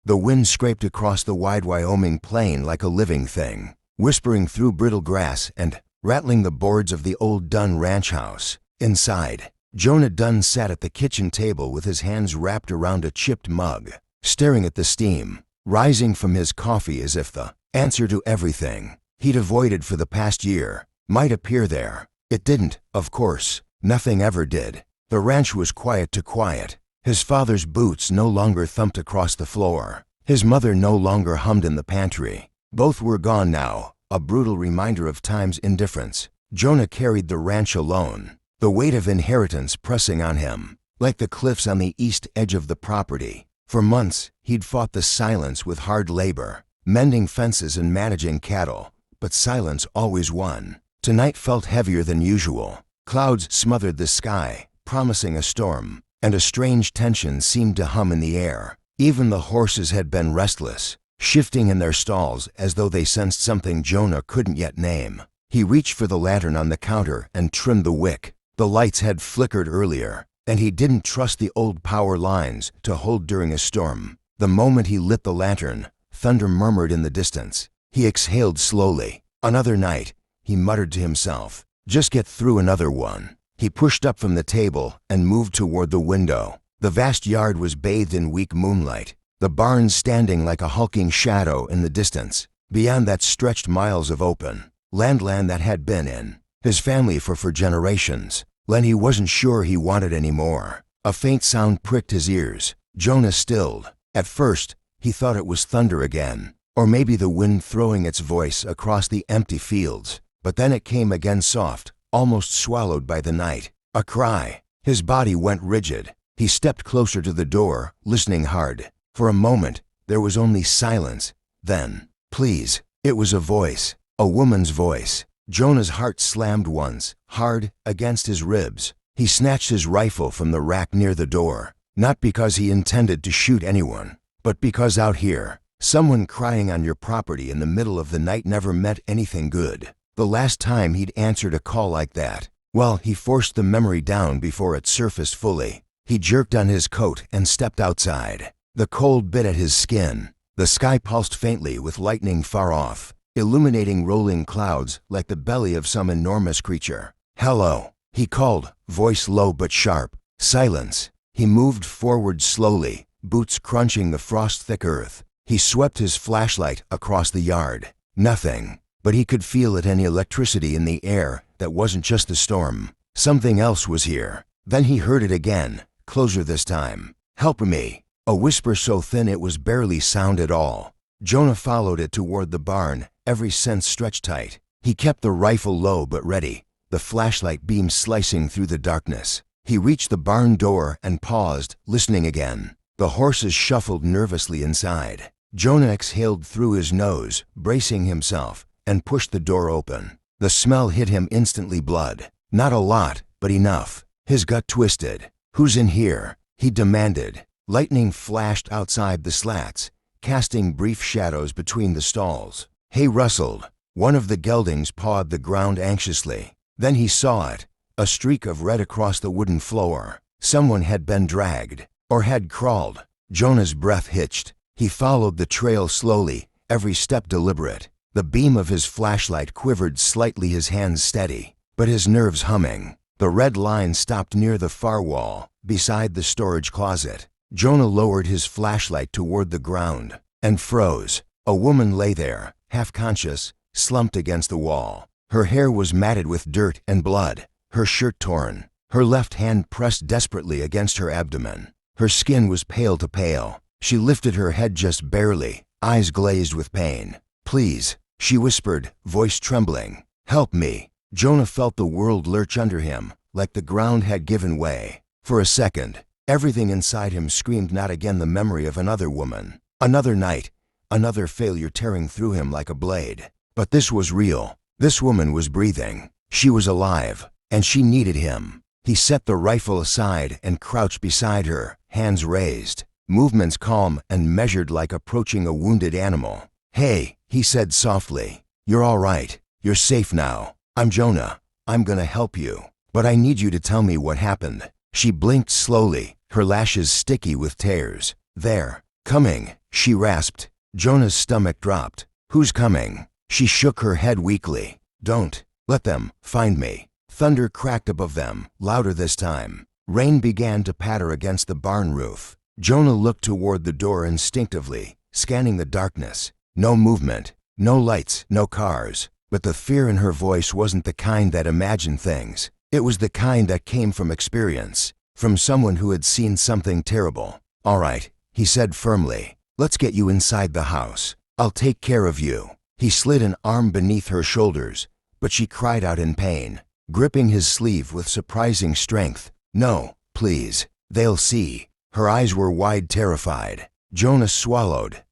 The wind scraped across the wide Wyoming plain like a living thing, whispering through brittle grass and rattling the boards of the old Dunn ranch house. Inside, Jonah Dunn sat at the kitchen table with his hands wrapped around a chipped mug, staring at the steam rising from his coffee as if the answer to everything he'd avoided for the past year might appear there. It didn't, of course. Nothing ever did. The ranch was quiet to quiet. His father's boots no longer thumped across the floor. His mother no longer hummed in the pantry. Both were gone now, a brutal reminder of time's indifference. Jonah carried the ranch alone, the weight of inheritance pressing on him, like the cliffs on the east edge of the property. For months, he'd fought the silence with hard labor, mending fences and managing cattle, but silence always won. Tonight felt heavier than usual. Clouds smothered the sky, promising a storm, and a strange tension seemed to hum in the air. Even the horses had been restless, shifting in their stalls as though they sensed something Jonah couldn't yet name. He reached for the lantern on the counter and trimmed the wick. The lights had flickered earlier, and he didn't trust the old power lines to hold during a storm. The moment he lit the lantern, thunder murmured in the distance. He exhaled slowly. Another night, he muttered to himself. Just get through another one. He pushed up from the table and moved toward the window. The vast yard was bathed in weak moonlight, the barn standing like a hulking shadow in the distance. Beyond that stretched miles of open land that had been in his family for generations. Land he wasn't sure he wanted anymore. A faint sound pricked his ears. Jonah stilled. At first, he thought it was thunder again, or maybe the wind throwing its voice across the empty fields. But then it came again, soft, almost swallowed by the night. A cry. His body went rigid. He stepped closer to the door, listening hard. For a moment, there was only silence. Then, please, it was a voice. A woman's voice. Jonah's heart slammed once, hard, against his ribs. He snatched his rifle from the rack near the door, not because he intended to shoot anyone, but because out here, someone crying on your property in the middle of the night never meant anything good. The last time he'd answered a call like that, well, he forced the memory down before it surfaced fully. He jerked on his coat and stepped outside. The cold bit at his skin. The sky pulsed faintly with lightning far off, illuminating rolling clouds like the belly of some enormous creature. "Hello," he called, voice low but sharp. Silence. He moved forward slowly, boots crunching the frost-thick earth. He swept his flashlight across the yard. Nothing. But he could feel it, any electricity in the air that wasn't just the storm. Something else was here. Then he heard it again, closer this time. "Help me." A whisper so thin it was barely sound at all. Jonah followed it toward the barn, every sense stretched tight. He kept the rifle low but ready, the flashlight beam slicing through the darkness. He reached the barn door and paused, listening again. The horses shuffled nervously inside. Jonah exhaled through his nose, bracing himself, and pushed the door open. The smell hit him instantly. Blood. Not a lot, but enough. His gut twisted. "Who's in here?" he demanded. Lightning flashed outside the slats, casting brief shadows between the stalls. Hay rustled. One of the geldings pawed the ground anxiously. Then he saw it, a streak of red across the wooden floor. Someone had been dragged, or had crawled. Jonah's breath hitched. He followed the trail slowly, every step deliberate. The beam of his flashlight quivered slightly, his hands steady, but his nerves humming. The red line stopped near the far wall, beside the storage closet. Jonah lowered his flashlight toward the ground, and froze. A woman lay there, half-conscious, slumped against the wall. Her hair was matted with dirt and blood, her shirt torn, her left hand pressed desperately against her abdomen. Her skin was pale to pale. She lifted her head just barely, eyes glazed with pain. "Please," she whispered, voice trembling. "Help me." Jonah felt the world lurch under him, like the ground had given way. For a second, everything inside him screamed not again the memory of another woman, another night, another failure tearing through him like a blade. But this was real. This woman was breathing. She was alive, and she needed him. He set the rifle aside and crouched beside her, hands raised, movements calm and measured like approaching a wounded animal. "Hey," he said softly. "You're all right. You're safe now. I'm Jonah. I'm gonna help you. But I need you to tell me what happened." She blinked slowly, her lashes sticky with tears. "They're coming," she rasped. Jonah's stomach dropped. Who's coming? She shook her head weakly. Don't let them find me. Thunder cracked above them, louder this time. Rain began to patter against the barn roof. Jonah looked toward the door instinctively, scanning the darkness. No movement, no lights, no cars. But the fear in her voice wasn't the kind that imagined things. It was the kind that came from experience, from someone who had seen something terrible. All right, he said firmly. Let's get you inside the house. I'll take care of you. He slid an arm beneath her shoulders, but she cried out in pain, gripping his sleeve with surprising strength. No, please. They'll see. Her eyes were wide, terrified. Jonah swallowed.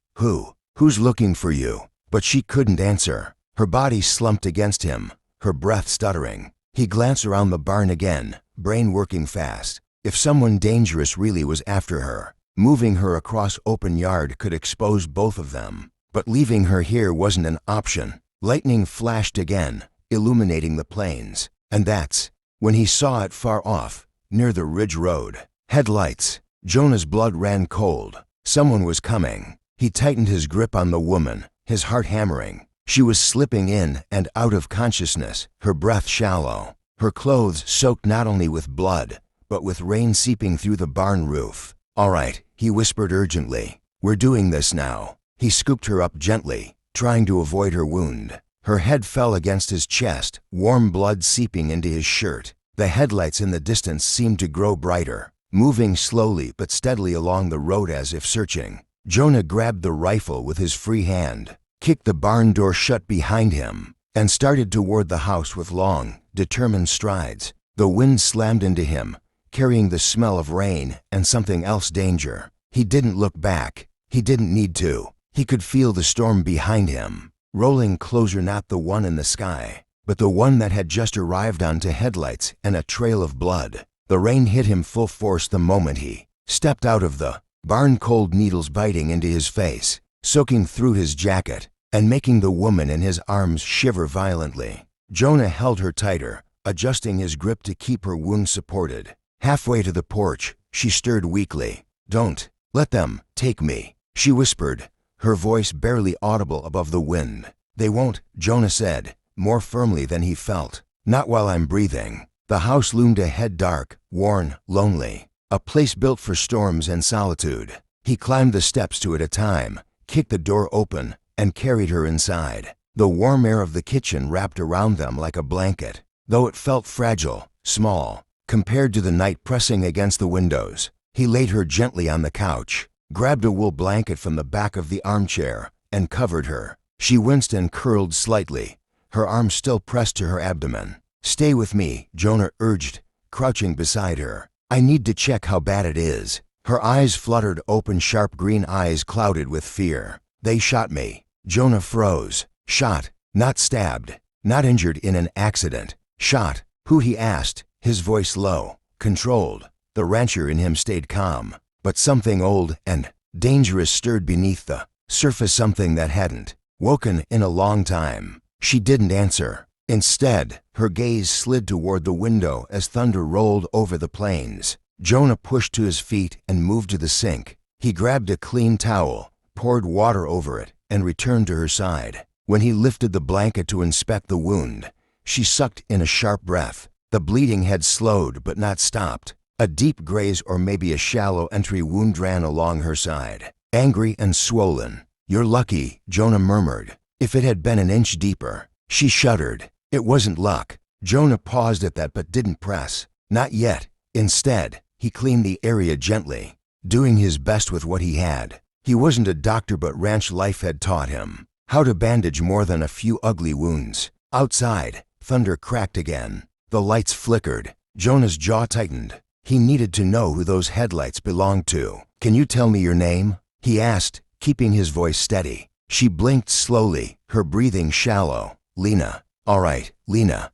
Who's looking for you? But she couldn't answer. Her body slumped against him, her breath stuttering. He glanced around the barn again, brain working fast. If someone dangerous really was after her, moving her across open yard could expose both of them. But leaving her here wasn't an option. Lightning flashed again, illuminating the plains. And that's when he saw it far off, near the ridge road. Headlights. Jonah's blood ran cold. Someone was coming. He tightened his grip on the woman, his heart hammering. She was slipping in and out of consciousness, her breath shallow. Her clothes soaked not only with blood, but with rain seeping through the barn roof. All right, he whispered urgently. We're doing this now. He scooped her up gently, trying to avoid her wound. Her head fell against his chest, warm blood seeping into his shirt. The headlights in the distance seemed to grow brighter, moving slowly but steadily along the road as if searching. Jonah grabbed the rifle with his free hand, kicked the barn door shut behind him, and started toward the house with long, determined strides. The wind slammed into him, carrying the smell of rain and something else, danger. He didn't look back. He didn't need to. He could feel the storm behind him, rolling closer, not the one in the sky, but the one that had just arrived onto headlights and a trail of blood. The rain hit him full force the moment he stepped out of the barn, cold needles biting into his face, soaking through his jacket, and making the woman in his arms shiver violently. Jonah held her tighter, adjusting his grip to keep her wound supported. Halfway to the porch, she stirred weakly. Don't let them take me, she whispered, her voice barely audible above the wind. They won't, Jonah said, more firmly than he felt. Not while I'm breathing. The house loomed ahead, dark, worn, lonely. A place built for storms and solitude. He climbed the steps two at a time, kicked the door open, and carried her inside. The warm air of the kitchen wrapped around them like a blanket, though it felt fragile, small, compared to the night pressing against the windows. He laid her gently on the couch, grabbed a wool blanket from the back of the armchair, and covered her. She winced and curled slightly, her arm still pressed to her abdomen. Stay with me, Jonah urged, crouching beside her. I need to check how bad it is. Her eyes fluttered open, sharp green eyes clouded with fear. They shot me. Jonah froze. Shot, not stabbed, not injured in an accident. Shot. Who, he asked, his voice low, controlled. The rancher in him stayed calm, but something old and dangerous stirred beneath the surface, something that hadn't woken in a long time. She didn't answer. Instead, her gaze slid toward the window as thunder rolled over the plains. Jonah pushed to his feet and moved to the sink. He grabbed a clean towel, poured water over it, and returned to her side. When he lifted the blanket to inspect the wound, she sucked in a sharp breath. The bleeding had slowed but not stopped. A deep graze, or maybe a shallow entry wound, ran along her side, angry and swollen. You're lucky, Jonah murmured. If it had been an inch deeper. She shuddered. It wasn't luck. Jonah paused at that but didn't press. Not yet. Instead, he cleaned the area gently, doing his best with what he had. He wasn't a doctor, but ranch life had taught him how to bandage more than a few ugly wounds. Outside, thunder cracked again. The lights flickered. Jonah's jaw tightened. He needed to know who those headlights belonged to. Can you tell me your name? He asked, keeping his voice steady. She blinked slowly, her breathing shallow. Lena. All right, Lena.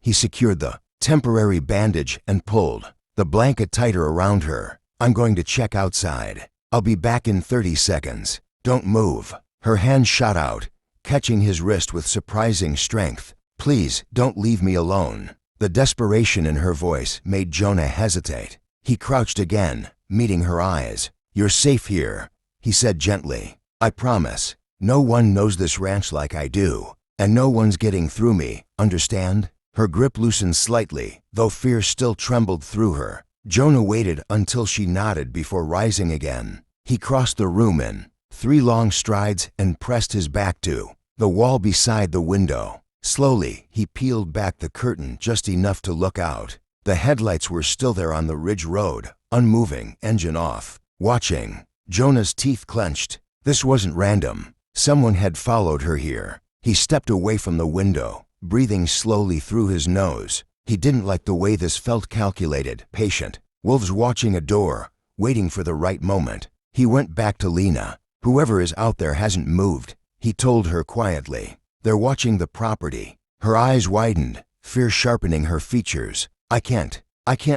He secured the temporary bandage and pulled the blanket tighter around her. I'm going to check outside. I'll be back in 30 seconds. Don't move. Her hand shot out, catching his wrist with surprising strength. Please, don't leave me alone. The desperation in her voice made Jonah hesitate. He crouched again, meeting her eyes. You're safe here. he said gently. I promise. No one knows this ranch like I do. And no one's getting through me, understand? Her grip loosened slightly, though fear still trembled through her. Jonah waited until she nodded before rising again. He crossed the room in 3 long strides and pressed his back to the wall beside the window. Slowly, he peeled back the curtain just enough to look out. The headlights were still there on the ridge road, unmoving, engine off. Watching. Jonah's teeth clenched. This wasn't random. Someone had followed her here. He stepped away from the window, breathing slowly through his nose. He didn't like the way this felt, calculated, patient. Wolves watching a door, waiting for the right moment. He went back to Lena. Whoever is out there hasn't moved, he told her quietly. They're watching the property. Her eyes widened, fear sharpening her features. I can't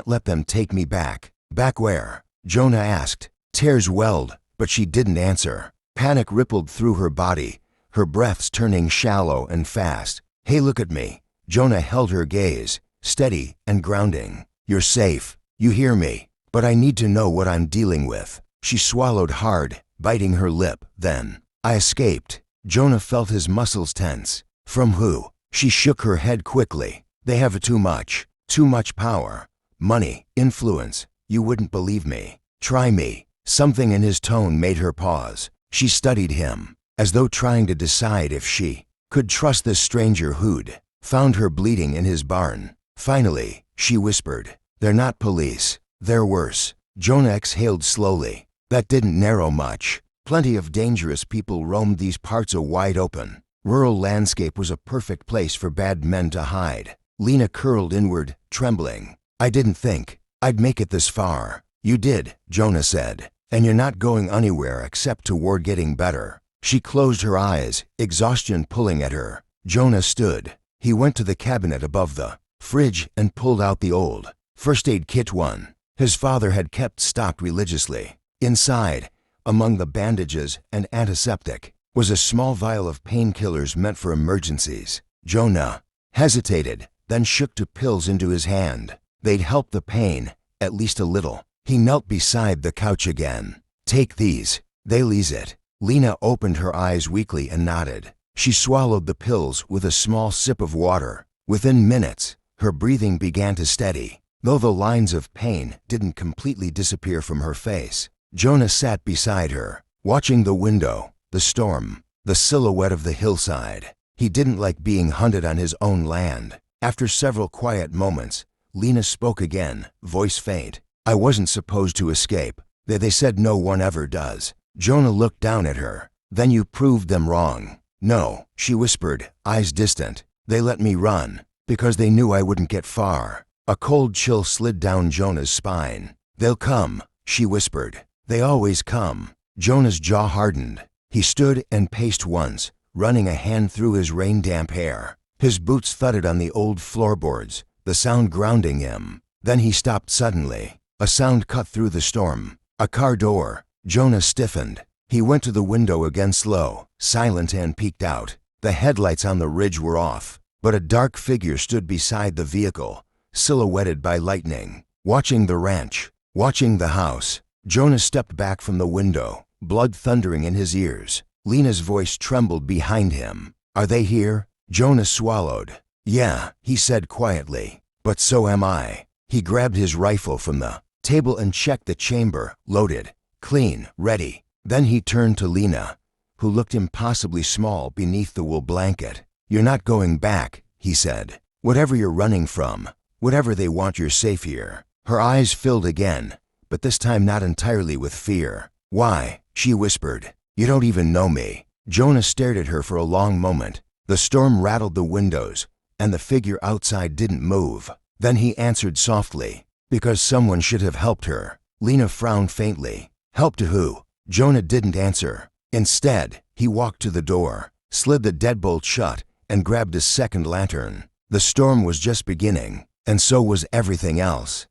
let them take me back. Back where? Jonah asked. Tears welled, but she didn't answer. Panic rippled through her body, her breaths turning shallow and fast. Hey, look at me. Jonah held her gaze, steady and grounding. You're safe. You hear me. But I need to know what I'm dealing with. She swallowed hard, biting her lip. Then, I escaped. Jonah felt his muscles tense. From who? She shook her head quickly. They have too much power, money, influence. You wouldn't believe me. Try me. Something in his tone made her pause. She studied him, as though trying to decide if she could trust this stranger who'd found her bleeding in his barn. Finally, she whispered, they're not police. They're worse. Jonah exhaled slowly. That didn't narrow much. Plenty of dangerous people roamed these parts. A wide open, rural landscape was a perfect place for bad men to hide. Lena curled inward, trembling. I didn't think I'd make it this far. You did, Jonah said. And you're not going anywhere except toward getting better. She closed her eyes, exhaustion pulling at her. Jonah stood. He went to the cabinet above the fridge and pulled out the old first aid kit one his father had kept stocked religiously. Inside, among the bandages and antiseptic, was a small vial of painkillers meant for emergencies. Jonah hesitated, then shook 2 pills into his hand. They'd help the pain, at least a little. He knelt beside the couch again. Take these. They'll ease it. Lena opened her eyes weakly and nodded. She swallowed the pills with a small sip of water. Within minutes, her breathing began to steady, though the lines of pain didn't completely disappear from her face. Jonah sat beside her, watching the window, the storm, the silhouette of the hillside. He didn't like being hunted on his own land. After several quiet moments, Lena spoke again, voice faint. I wasn't supposed to escape. They said no one ever does. Jonah looked down at her. Then you proved them wrong. No, she whispered, eyes distant. They let me run, because they knew I wouldn't get far. A cold chill slid down Jonah's spine. They'll come, she whispered. They always come. Jonah's jaw hardened. He stood and paced once, running a hand through his rain-damp hair. His boots thudded on the old floorboards, the sound grounding him. Then he stopped suddenly. A sound cut through the storm. A car door. Jonah stiffened. He went to the window again, slow, silent, and peeked out. The headlights on the ridge were off, but a dark figure stood beside the vehicle, silhouetted by lightning, watching the ranch, watching the house. Jonah stepped back from the window, blood thundering in his ears. Lena's voice trembled behind him. Are they here? Jonah swallowed. Yeah, he said quietly, but so am I. He grabbed his rifle from the table and checked the chamber, loaded, clean, ready. Then he turned to Lena, who looked impossibly small beneath the wool blanket. You're not going back, he said. Whatever you're running from, whatever they want, you're safe here. Her eyes filled again, but this time not entirely with fear. Why? She whispered. You don't even know me. Jonah stared at her for a long moment. The storm rattled the windows, and the figure outside didn't move. Then he answered softly, because someone should have helped her. Lena frowned faintly. Help to who? Jonah didn't answer. Instead, he walked to the door, slid the deadbolt shut, and grabbed a second lantern. The storm was just beginning, and so was everything else.